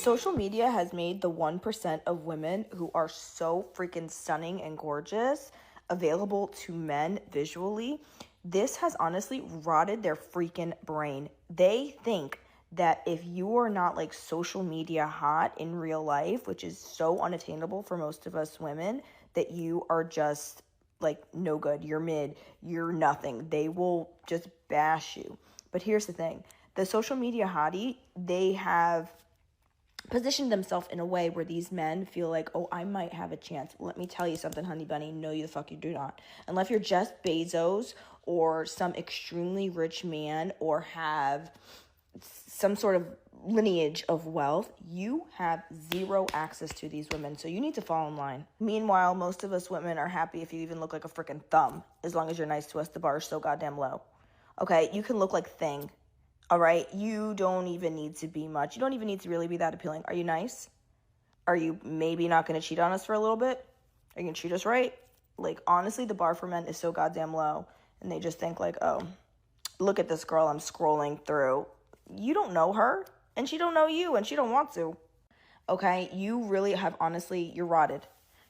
Social media has made the 1% of women who are so freaking stunning and gorgeous available to men visually. This has honestly rotted their freaking brain. They think that if you are not like social media hot in real life, which is so unattainable for most of us women, that you are just like no good, you're mid, you're nothing. They will just bash you. But here's the thing, the social media hottie, they have positioned themselves in a way where these men feel like, oh, I might have a chance. Let me tell you something, honey bunny. No, you the fuck you do not. Unless you're Jeff Bezos or some extremely rich man or have some sort of lineage of wealth, you have zero access to these women. So you need to fall in line. Meanwhile, most of us women are happy if you even look like a freaking thumb. As long as you're nice to us, the bar is so goddamn low. Okay, you can look like Thing. All right, you don't even need to be much. You don't even need to really be that appealing. Are you nice? Are you maybe not going to cheat on us for a little bit? Are you going to treat us right? Like, honestly, the bar for men is so goddamn low. And they just think like, oh, look at this girl I'm scrolling through. You don't know her, and she don't know you, and she don't want to. Okay, you really have, honestly, you're rotted.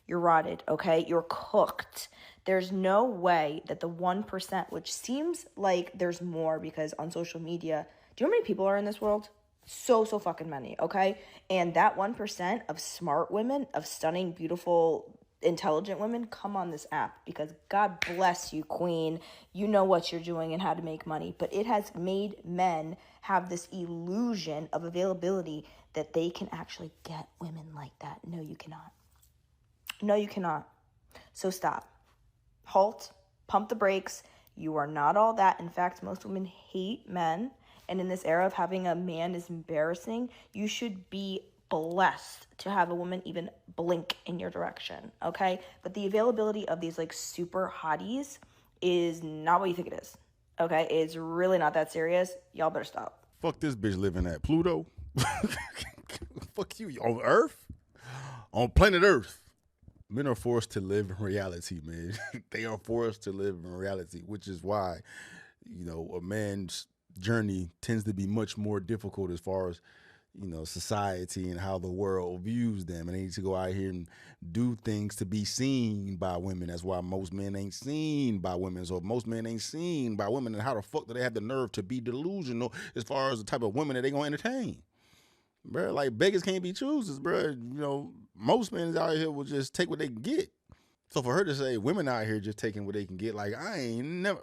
You're rotted, okay? You're cooked. There's no way that the 1%, which seems like there's more because on social media, do you know how many people are in this world? So fucking many, okay? And that 1% of smart women, of stunning, beautiful, intelligent women come on this app because God bless you, queen. You know what you're doing and how to make money. But it has made men have this illusion of availability that they can actually get women like that. No, you cannot. No, you cannot. So stop. Halt. Pump the brakes. You are not all that. In fact, most women hate men. And in this era of having a man is embarrassing, you should be blessed to have a woman even blink in your direction, okay? But the availability of these like super hotties is not what you think it is, okay? It's really not that serious. Y'all better stop. Fuck this bitch living at Pluto. Fuck you. On Earth? On planet Earth. Men are forced to live in reality, man. They are forced to live in reality, which is why, you know, a man's journey tends to be much more difficult as far as, you know, society and how the world views them. And they need to go out here and do things to be seen by women. That's why most men ain't seen by women. So if most men ain't seen by women, and how the fuck do they have the nerve to be delusional as far as the type of women that they gonna entertain? Bro, like beggars can't be choosers, bro. You know, most men out here will just take what they can get. So for her to say women out here just taking what they can get, like I ain't never.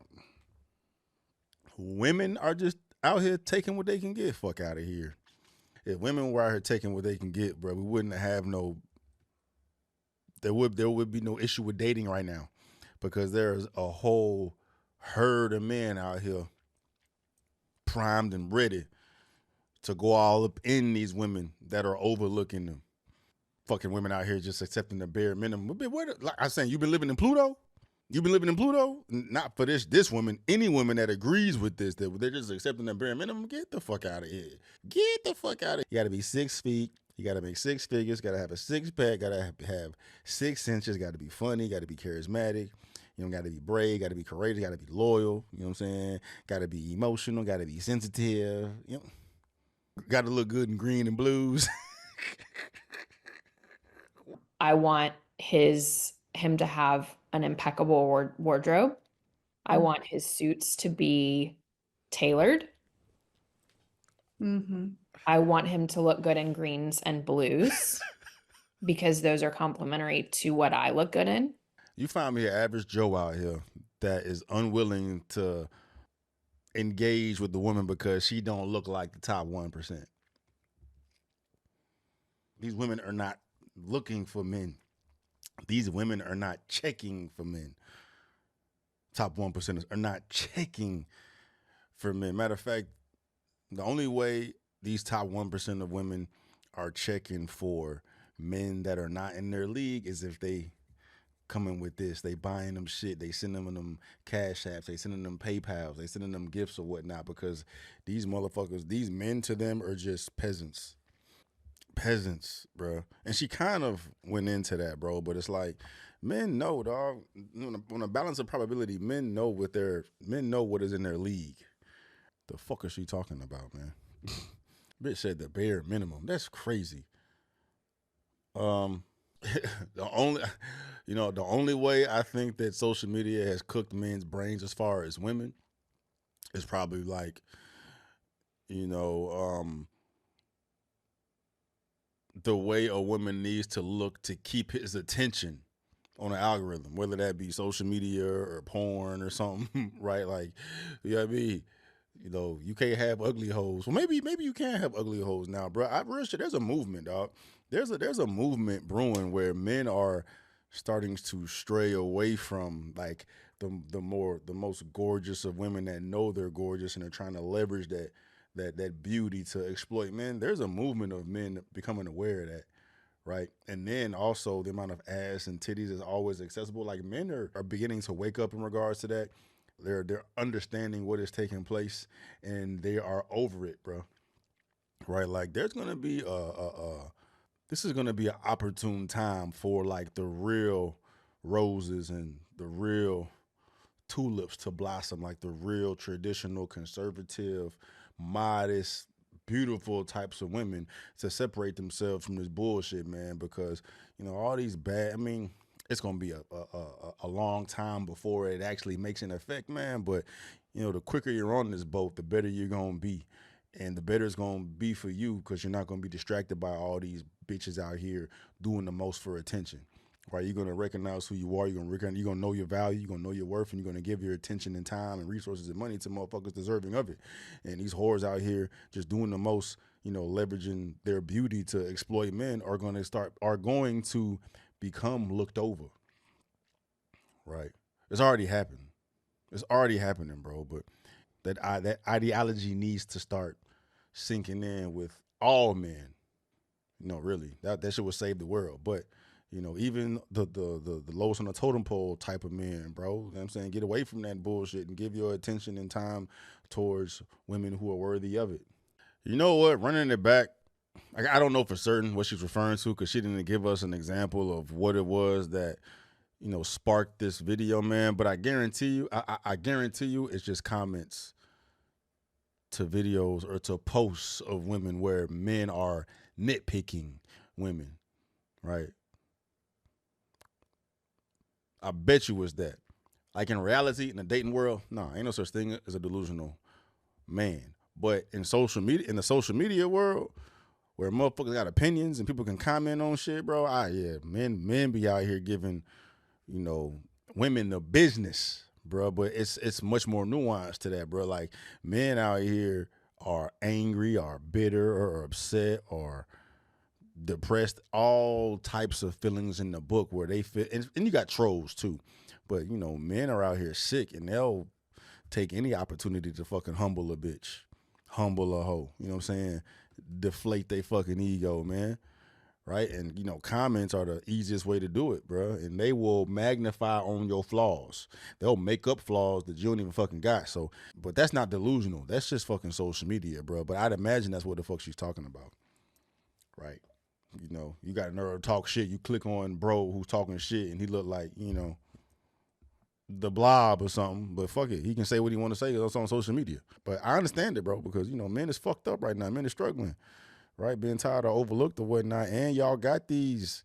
Women are just out here taking what they can get. Fuck out of here. If women were out here taking what they can get, bro, we wouldn't have no. There would be no issue with dating right now, because there's a whole herd of men out here primed and ready to go all up in these women that are overlooking them. Fucking women out here just accepting the bare minimum. Like I was saying, you've been living in Pluto? You've been living in Pluto? Not for this woman. Any woman that agrees with this, that they're just accepting the bare minimum, get the fuck out of here. Get the fuck out of here. You gotta be 6 feet. You gotta make 6 figures. Gotta have a six pack. Gotta have 6 inches. Gotta be funny. Gotta be charismatic. You know, gotta be brave. Gotta be courageous. Gotta be loyal. You know what I'm saying? Gotta be emotional. Gotta be sensitive. You know, gotta look good in green and blues. I want him to have an impeccable wardrobe. I want his suits to be tailored. I want him to look good in greens and blues because those are complementary to what I look good in. You find me an average Joe out here that is unwilling to engage with the woman because she don't look like the top 1%. These women are not looking for men. These women are not checking for men. Top 1%ers are not checking for men. Matter of fact, the only way these top 1% of women are checking for men that are not in their league is if they coming with this. They buying them shit. They sending them cash apps. They sending them PayPals. They sending them gifts or whatnot, because these motherfuckers, these men to them are just peasants. Peasants, bro. And she kind of went into that, bro, but it's like, men know, dog. On a balance of probability, men know what is in their league. The fuck is she talking about, man? Bitch said the bare minimum. That's crazy. Um, the only, the only way I think that social media has cooked men's brains as far as women is probably like, you know, the way a woman needs to look to keep his attention on an algorithm, whether that be social media or porn or something, right? Like, you know what I mean? You can't have ugly hoes. Well, maybe you can have ugly hoes now, bro. Real shit. There's a movement, dog. There's a movement brewing where men are starting to stray away from like the most gorgeous of women that know they're gorgeous and are trying to leverage that beauty to exploit men. There's a movement of men becoming aware of that, right? And then also the amount of ass and titties is always accessible. Like men are beginning to wake up in regards to that. They're understanding what is taking place and they are over it, bro. Right? Like there's gonna be this is gonna be an opportune time for like the real roses and the real tulips to blossom, like the real traditional conservative, modest, beautiful types of women to separate themselves from this bullshit, man. Because all these bad. I mean, it's gonna be a long time before it actually makes an effect, man. But the quicker you're on this boat, the better you're gonna be. And the better it's gonna be for you because you're not gonna be distracted by all these bitches out here doing the most for attention. Right, you're gonna recognize who you are. You're gonna know your value. You're gonna know your worth, and you're gonna give your attention and time and resources and money to motherfuckers deserving of it. And these whores out here just doing the most, leveraging their beauty to exploit men are going to become looked over. Right, it's already happened. It's already happening, bro. But that ideology needs to start sinking in with all men. Really, that shit would save the world. But even the lowest on the totem pole type of men, bro. You know what I'm saying, get away from that bullshit and give your attention and time towards women who are worthy of it. You know what? Running it back, I don't know for certain what she's referring to because she didn't give us an example of what it was that sparked this video, man. But I guarantee you, I guarantee you, it's just comments to videos or to posts of women where men are nitpicking women, right? I bet you it's that. Like in reality, in the dating world, no, ain't no such thing as a delusional man. But in the social media world, where motherfuckers got opinions and people can comment on shit, bro. Yeah, men be out here giving, women the business, bro. But it's much more nuanced to that, bro. Like men out here are angry, are bitter, or upset, or depressed, all types of feelings in the book where they feel, and you got trolls too, but men are out here sick and they'll take any opportunity to fucking humble a bitch, humble a hoe. You know what I'm saying? Deflate they fucking ego, man. Right? And comments are the easiest way to do it, bro. And they will magnify on your flaws. They'll make up flaws that you don't even fucking got. So, but that's not delusional. That's just fucking social media, bro. But I'd imagine that's what the fuck she's talking about, right? You got a nerve to talk shit. You click on bro who's talking shit, and he look like the blob or something. But fuck it, he can say what he want to say. It's on social media. But I understand it, bro, because men is fucked up right now. Men is struggling, right? Being tired or overlooked or whatnot. And y'all got these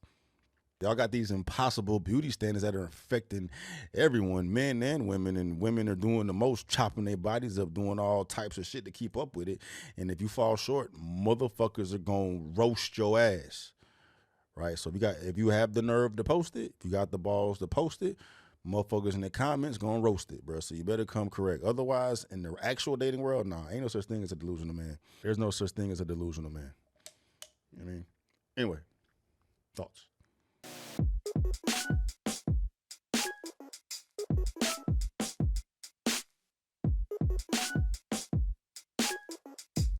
impossible beauty standards that are affecting everyone, men and women are doing the most, chopping their bodies up, doing all types of shit to keep up with it. And if you fall short, motherfuckers are gonna roast your ass, right? So if you have the nerve to post it, if you got the balls to post it, motherfuckers in the comments gonna roast it, bro. So you better come correct. Otherwise, in the actual dating world, nah, ain't no such thing as a delusional man. There's no such thing as a delusional man. You know what I mean? Anyway, thoughts.